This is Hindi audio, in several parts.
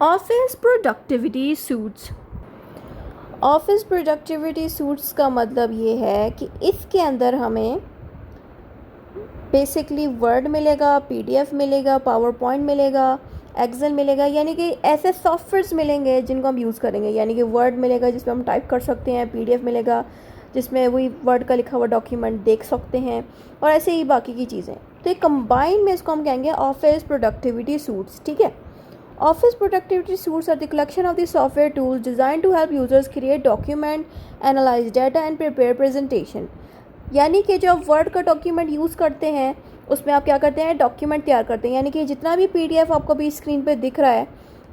Office productivity suits. Office productivity suits का मतलब ये है कि इसके अंदर हमें बेसिकली वर्ड मिलेगा, पीडीएफ मिलेगा, पावर पॉइंट मिलेगा, एक्सेल मिलेगा, यानी कि ऐसे सॉफ्टवेयर्स मिलेंगे जिनको हम यूज़ करेंगे। यानी कि वर्ड मिलेगा जिसमें हम टाइप कर सकते हैं, पीडीएफ मिलेगा जिसमें वही वर्ड का लिखा हुआ डॉक्यूमेंट देख सकते हैं, और ऐसे ही बाकी की चीज़ें। तो एक कंबाइन में इसको हम कहेंगे ऑफिस प्रोडक्टिविटी सूट्स। ठीक है। Office productivity suites are the collection of the software tools designed to help users create document, analyze data and prepare presentation। यानी कि जो आप वर्ड का डॉक्यूमेंट यूज़ करते हैं उसमें आप क्या करते हैं, डॉक्यूमेंट तैयार करते हैं। यानी कि जितना भी पीडीएफ आपको भी स्क्रीन पे दिख रहा है,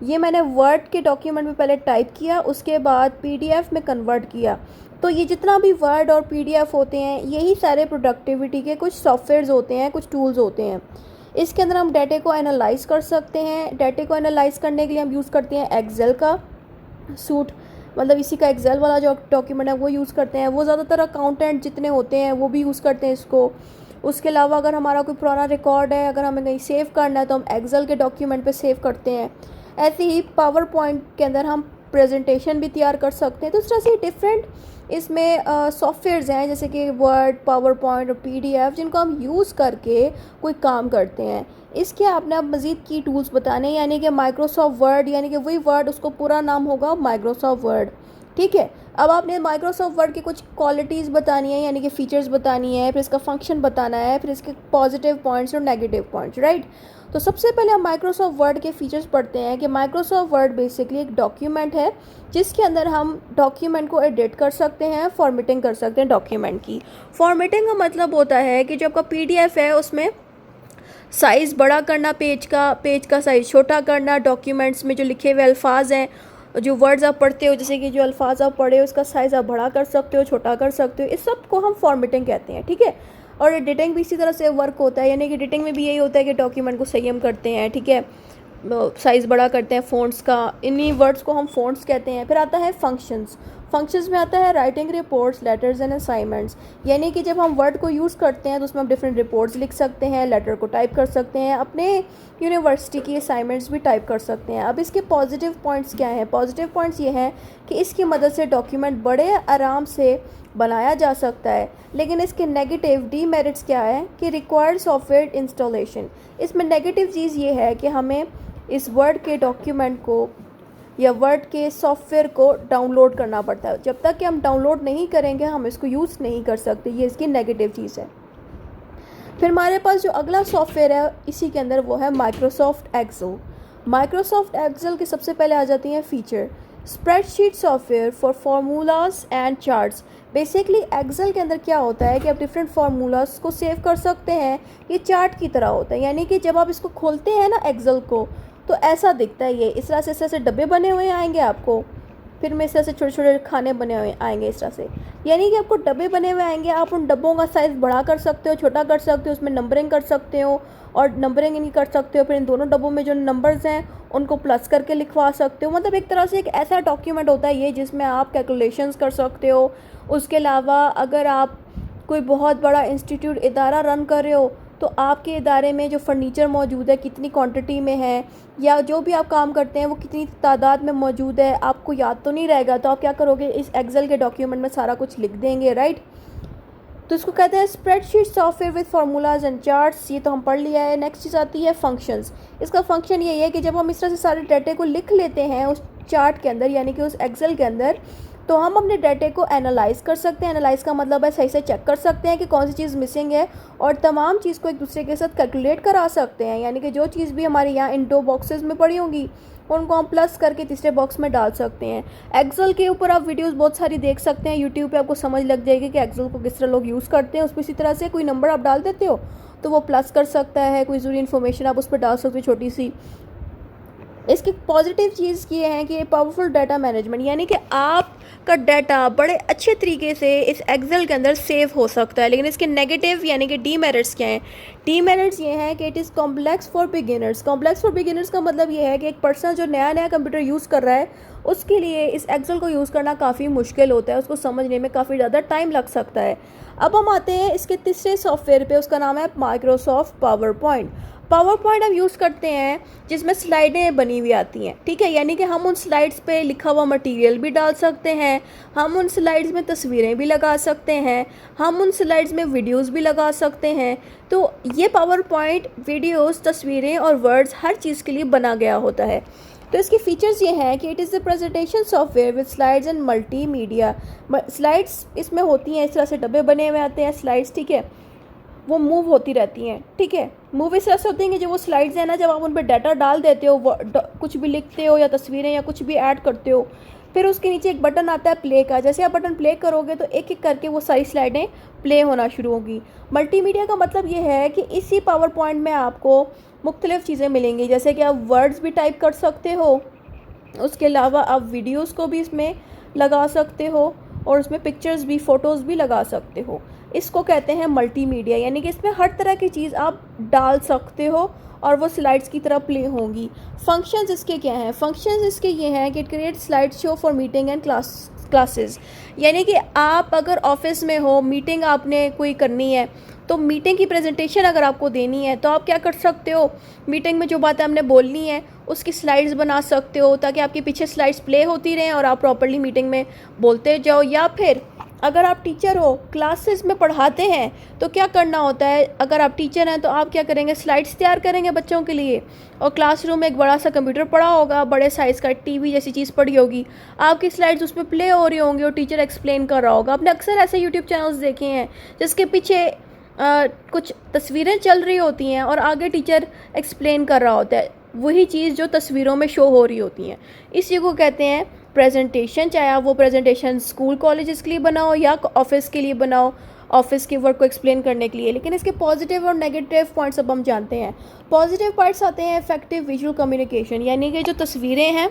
ये मैंने वर्ड के डॉक्यूमेंट में पहले टाइप किया, उसके बाद पीडीएफ में कन्वर्ट किया। तो ये जितना भी वर्ड और पीडीएफ होते हैं, यही सारे प्रोडक्टिविटी के कुछ सॉफ्टवेयर्स होते हैं, कुछ टूल्स होते हैं। इसके अंदर हम डाटे को एनालाइज कर सकते हैं। डाटे को एनालाइज करने के लिए हम यूज़ करते हैं एक्सेल का सूट, मतलब इसी का एक्सेल वाला जो डॉक्यूमेंट है वो यूज़ करते हैं। वो ज़्यादातर अकाउंटेंट जितने होते हैं वो भी यूज़ करते हैं इसको। उसके अलावा अगर हमारा कोई पुराना रिकॉर्ड है, अगर हमें कहीं सेव करना है तो हम एक्सेल के डॉक्यूमेंट पे सेव करते हैं। ऐसे ही पावर पॉइंट के अंदर हम प्रेजेंटेशन भी तैयार कर सकते हैं। तो इस तरह से डिफरेंट इसमें सॉफ्टवेयर्स हैं, जैसे कि वर्ड, पावर पॉइंट और पीडीएफ, जिनको हम यूज़ करके कोई काम करते हैं। इसके आपने अब मज़ीद की टूल्स बताने, यानी कि माइक्रोसॉफ्ट वर्ड, यानी कि वही वर्ड, उसको पूरा नाम होगा माइक्रोसॉफ्ट वर्ड। ठीक है। अब आपने माइक्रोसॉफ्ट वर्ड की कुछ क्वालिटीज़ बतानी है, यानी कि फ़ीचर्स बतानी है, फिर इसका फंक्शन बताना है, फिर इसके पॉजिटिव पॉइंट्स और नेगेटिव पॉइंट्स, राइट। तो सबसे पहले हम माइक्रोसॉफ्ट वर्ड के फीचर्स पढ़ते हैं कि माइक्रोसॉफ्ट वर्ड बेसिकली एक डॉक्यूमेंट है जिसके अंदर हम डॉक्यूमेंट को एडिट कर सकते हैं, फॉर्मेटिंग कर सकते हैं डॉक्यूमेंट की। फॉर्मेटिंग का मतलब होता है कि जो आपका पीडीएफ है उसमें साइज़ बड़ा करना, पेज का साइज़ छोटा करना, डॉक्यूमेंट्स में जो लिखे हुए अल्फाज हैं, जो वर्ड्स आप पढ़ते हो, जैसे कि जो अल्फाज आप पढ़े हो उसका साइज़ आप बड़ा कर सकते हो, छोटा कर सकते हो। इस सब को हम फॉर्मेटिंग कहते हैं। ठीक है। और एडिटिंग भी इसी तरह से वर्क होता है, यानी कि एडिटिंग में भी यही होता है कि डॉक्यूमेंट को संयम करते हैं। ठीक है। साइज़ बड़ा करते हैं फ़ॉन्ट्स का, इन्हीं वर्ड्स को हम फ़ॉन्ट्स कहते हैं। फिर आता है फंक्शंस। फंक्शंस में आता है writing reports, letters and assignments. यानी कि जब हम वर्ड को यूज़ करते हैं तो उसमें हम डिफरेंट रिपोर्ट्स लिख सकते हैं, लेटर को टाइप कर सकते हैं, अपने यूनिवर्सिटी की असाइनमेंट्स भी टाइप कर सकते हैं। अब इसके पॉजिटिव पॉइंट्स क्या हैं? पॉजिटिव पॉइंट्स ये हैं कि इसकी मदद से डॉक्यूमेंट बड़े आराम से बनाया जा सकता है। लेकिन इसके नेगेटिव डीमेरिट्स क्या है कि रिक्वायर्ड सॉफ्टवेयर इंस्टॉलेशन। इसमें नेगेटिव चीज़ ये है कि हमें इस वर्ड के डॉक्यूमेंट को या वर्ड के सॉफ्टवेयर को डाउनलोड करना पड़ता है। जब तक कि हम डाउनलोड नहीं करेंगे हम इसको यूज़ नहीं कर सकते। ये इसकी नेगेटिव चीज़ है। फिर हमारे पास जो अगला सॉफ्टवेयर है इसी के अंदर, वो है माइक्रोसॉफ्ट एक्सेल। माइक्रोसॉफ्ट एक्सेल के सबसे पहले आ जाती हैं feature, spreadsheet software for formulas and charts. Basically Excel के अंदर क्या होता है कि आप डिफरेंट फार्मूलाज को सेव कर सकते हैं। ये चार्ट की तरह होता है, यानी कि जब आप इसको खोलते हैं ना एक्सेल को, तो ऐसा दिखता है। ये इस तरह से, इस तरह से डब्बे बने हुए आएंगे आपको, फिर में इस तरह से छोटे छोटे खाने बने हुए आएंगे इस तरह से, यानी कि आपको डब्बे बने हुए आएंगे। आप उन डब्बों का साइज़ बड़ा कर सकते हो, छोटा कर सकते हो, उसमें नंबरिंग कर सकते हो और नंबरिंग नहीं कर सकते हो। फिर इन दोनों डब्बों में जो नंबर्स हैं उनको प्लस करके लिखवा सकते हो। मतलब एक तरह से एक ऐसा डॉक्यूमेंट होता है ये जिसमें आप कैलकुलेशंस कर सकते हो। उसके अलावा अगर आप कोई बहुत बड़ा इंस्टीट्यूट इदारा रन कर रहे हो तो आपके इदारे में जो फर्नीचर मौजूद है कितनी क्वांटिटी में है, या जो भी आप काम करते हैं वो कितनी तादाद में मौजूद है, आपको याद तो नहीं रहेगा। तो आप क्या करोगे, इस एक्सेल के डॉक्यूमेंट में सारा कुछ लिख देंगे, राइट। तो इसको कहते हैं spreadsheet software with formulas and charts. ये तो हम पढ़ लिया है। नेक्स्ट चीज़ आती है फंक्शंस। इसका फंक्शन ये है कि जब हम इस तरह से सारे डाटे को लिख लेते हैं उस चार्ट के अंदर, यानी कि उस एक्सेल के अंदर, तो हम अपने डाटे को एनालाइज कर सकते हैं। एनालाइज का मतलब है सही से चेक कर सकते हैं कि कौन सी चीज़ मिसिंग है, और तमाम चीज़ को एक दूसरे के साथ कैलकुलेट करा सकते हैं। यानी कि जो चीज़ भी हमारे यहाँ इन दो बॉक्सेस में पड़ी होंगी उनको हम प्लस करके तीसरे बॉक्स में डाल सकते हैं। एक्सेल के ऊपर आप वीडियोस बहुत सारी देख सकते हैं यूट्यूब पे, आपको समझ लग जाएगी कि एक्सेल को किस तरह लोग यूज़ करते हैं। उस पर इसी तरह से कोई नंबर आप डाल देते हो तो वो प्लस कर सकता है, कोई ज़रूरी इन्फॉर्मेशन आप उस पर डाल सकते हो छोटी सी। इसकी पॉजिटिव चीज़ ये है कि पावरफुल डाटा मैनेजमेंट, यानी कि आपका डाटा बड़े अच्छे तरीके से इस एक्सेल के अंदर सेव हो सकता है। लेकिन इसके नेगेटिव यानी कि डीमेरिट्स क्या हैं? डीमेरिट्स ये हैं कि it is complex for beginners. Complex for beginners का मतलब ये है कि एक पर्सन जो नया नया कंप्यूटर यूज़ कर रहा है उसके लिए इस एक्सेल को यूज़ करना काफ़ी मुश्किल होता है, उसको समझने में काफ़ी ज़्यादा टाइम लग सकता है। अब हम आते हैं इसके तीसरे सॉफ्टवेयर पे, उसका नाम है Microsoft power point. Power point हम यूज़ करते हैं जिसमें स्लाइडें बनी हुई आती हैं, ठीक है, यानी कि हम उन स्लाइड्स पे लिखा हुआ मटेरियल भी डाल सकते हैं, हम उन स्लाइड्स में तस्वीरें भी लगा सकते हैं, हम उन स्लाइड्स में वीडियोस भी लगा सकते हैं। तो ये पावर पॉइंट वीडियोस, तस्वीरें और वर्ड्स हर चीज़ के लिए बना गया होता है। तो इसके फीचर्स ये हैं कि it is the presentation software with slides and multimedia. Slides इसमें होती हैं, इस तरह से डब्बे बने हुए आते हैं स्लाइड्स, ठीक है, वो मूव होती रहती हैं, ठीक है। मूव इस तरह से होती हैं कि जो वो स्लाइड्स हैं ना, जब आप उन पर डाटा डाल देते हो, कुछ भी लिखते हो या तस्वीरें या कुछ भी ऐड करते हो, फिर उसके नीचे एक बटन आता है प्ले का। जैसे आप बटन प्ले करोगे तो एक एक करके वो सारी स्लाइडें प्ले होना शुरू होगी। मल्टीमीडिया का मतलब ये है कि इसी पावर पॉइंट में आपको मुख्तलिफ़ चीज़ें मिलेंगी, जैसे कि आप वर्ड्स भी टाइप कर सकते हो, उसके अलावा आप वीडियोस को भी इसमें लगा सकते हो और उसमें पिक्चर्स भी, फ़ोटोज़ भी लगा सकते हो। इसको कहते हैं मल्टीमीडिया, यानी कि इसमें हर तरह की चीज़ आप डाल सकते हो और वो स्लाइड्स की तरह प्ले होंगी। फंक्शंस इसके क्या हैं? फंक्शंस इसके ये हैं कि it create slide show for meeting and classes, यानी कि आप अगर ऑफिस में हो, मीटिंग आपने कोई करनी है, तो मीटिंग की प्रेजेंटेशन अगर आपको देनी है तो आप क्या कर सकते हो, मीटिंग में जो बातें हमने बोलनी है उसकी स्लाइड्स बना सकते हो ताकि आपके पीछे स्लाइड्स प्ले होती रहें और आप प्रॉपर्ली मीटिंग में बोलते जाओ। या फिर अगर आप टीचर हो, क्लासेस में पढ़ाते हैं, तो क्या करना होता है, अगर आप टीचर हैं तो आप क्या करेंगे, स्लाइड्स तैयार करेंगे बच्चों के लिए, और क्लासरूम में एक बड़ा सा कंप्यूटर पड़ा होगा, बड़े साइज़ का टीवी जैसी चीज़ पड़ी होगी, आपकी स्लाइड्स उसमें प्ले हो रही होंगी और टीचर एक्सप्लेन कर रहा होगा। आपने अक्सर ऐसे यूट्यूब चैनल्स देखे हैं जिसके पीछे कुछ तस्वीरें चल रही होती हैं और आगे टीचर एक्सप्लेन कर रहा होता है, वही चीज़ जो तस्वीरों में शो हो रही होती हैं। इसी को कहते हैं प्रेजेंटेशन, चाहे आप वो प्रेजेंटेशन स्कूल कॉलेजेस के लिए बनाओ या ऑफिस के लिए बनाओ, ऑफिस के वर्क को एक्सप्लेन करने के लिए। लेकिन इसके पॉजिटिव और नेगेटिव पॉइंट्स अब हम जानते हैं। पॉजिटिव पॉइंट्स आते हैं इफेक्टिव विजुअल कम्युनिकेशन, यानी कि जो तस्वीरें हैं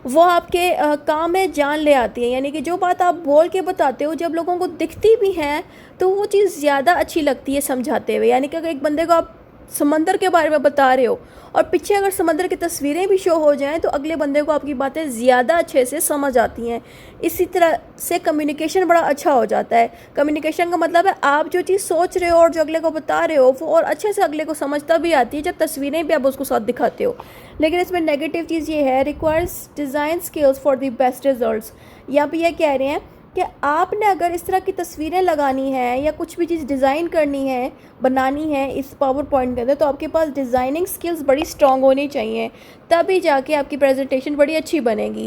वो आपके काम में जान ले आती हैं, यानी कि जो बात आप बोल के बताते हो जब लोगों को दिखती भी हैं तो वो चीज़ ज़्यादा अच्छी लगती है समझाते हुए। यानी कि अगर एक बंदे को आप समंदर के बारे में बता रहे हो और पीछे अगर समंदर की तस्वीरें भी शो हो जाएं तो अगले बंदे को आपकी बातें ज़्यादा अच्छे से समझ आती हैं। इसी तरह से कम्युनिकेशन बड़ा अच्छा हो जाता है। कम्युनिकेशन का मतलब है आप जो चीज़ सोच रहे हो और जो अगले को बता रहे हो वो और अच्छे से अगले को समझता भी आती है जब तस्वीरें भी आप उसको साथ दिखाते हो। लेकिन इसमें नेगेटिव चीज़ ये है, requires design skills for the best results. यहाँ पे ये कह रहे हैं कि आपने अगर इस तरह की तस्वीरें लगानी है या कुछ भी चीज़ डिज़ाइन करनी है, बनानी है इस पावर पॉइंट के अंदर, तो आपके पास डिज़ाइनिंग स्किल्स बड़ी स्ट्रॉन्ग होनी चाहिए, तभी जाके आपकी प्रेजेंटेशन बड़ी अच्छी बनेगी।